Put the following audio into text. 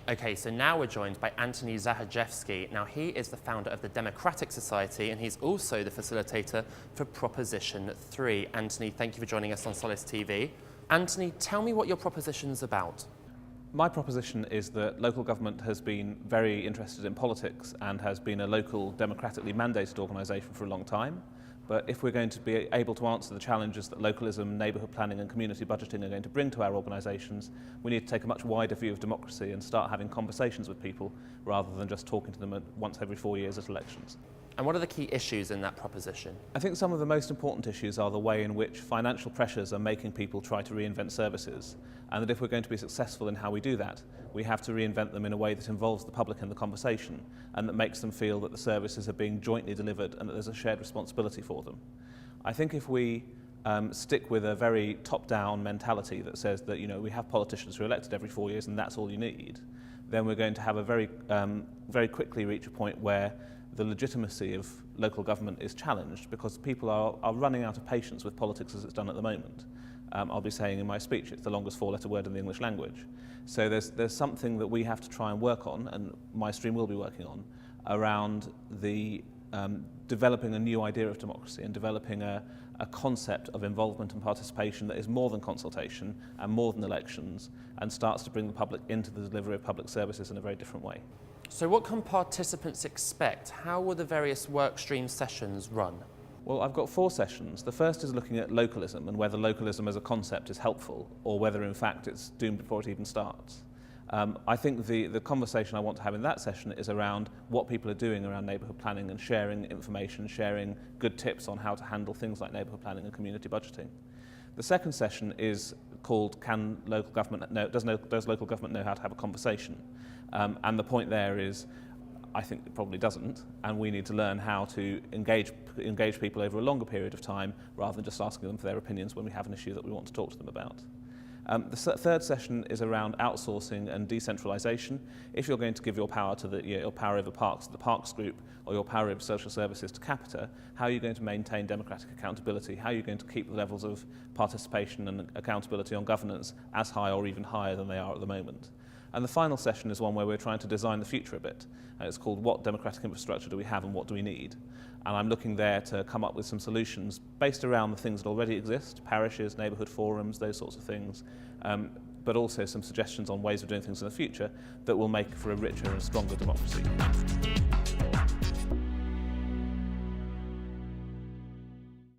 Okay, so now we're joined by Anthony Zacharzewski. Now, he is the founder of the Democratic Society, and he's also the facilitator for Proposition 3. Anthony, thank you for joining us on SOLACE TV. Anthony, tell me what your proposition is about. My proposition is that local government has been very interested in politics and has been a local democratically mandated organisation for a long time. But if we're going to be able to answer the challenges that localism, neighbourhood planning and community budgeting are going to bring to our organisations, we need to take a much wider view of democracy and start having conversations with people rather than just talking to them once every 4 years at elections. And what are the key issues in that proposition? I think some of the most important issues are the way in which financial pressures are making people try to reinvent services, and that if we're going to be successful in how we do that, we have to reinvent them in a way that involves the public in the conversation and that makes them feel that the services are being jointly delivered and that there's a shared responsibility for them. I think if we stick with a very top-down mentality that says that we have politicians who are elected every 4 years and that's all you need, then we're going to have a very quickly reach a point where the legitimacy of local government is challenged because people are running out of patience with politics as it's done at the moment. I'll be saying in my speech it's the longest four-letter word in the English language. So there's something that we have to try and work on, and my stream will be working on, around the developing a new idea of democracy and developing a concept of involvement and participation that is more than consultation and more than elections and starts to bring the public into the delivery of public services in a very different way. So what can participants expect? How will the various workstream sessions run? Well, I've got 4 sessions. The first is looking at localism and whether localism as a concept is helpful or whether in fact it's doomed before it even starts. I think the conversation I want to have in that session is around what people are doing around neighbourhood planning and sharing information, sharing good tips on how to handle things like neighbourhood planning and community budgeting. The second session is called Does local government know how to have a conversation? And the point there is, I think it probably doesn't, and we need to learn how to engage people over a longer period of time rather than just asking them for their opinions when we have an issue that we want to talk to them about. The third session is around outsourcing and decentralisation. If you're going to give your power to your power over parks to the Parks Group or your power over social services to Capita, how are you going to maintain democratic accountability? How are you going to keep the levels of participation and accountability on governance as high or even higher than they are at the moment? And the final session is one where we're trying to design the future a bit. And it's called What Democratic Infrastructure Do We Have and What Do We Need? And I'm looking there to come up with some solutions based around the things that already exist, parishes, neighbourhood forums, those sorts of things, but also some suggestions on ways of doing things in the future that will make for a richer and stronger democracy.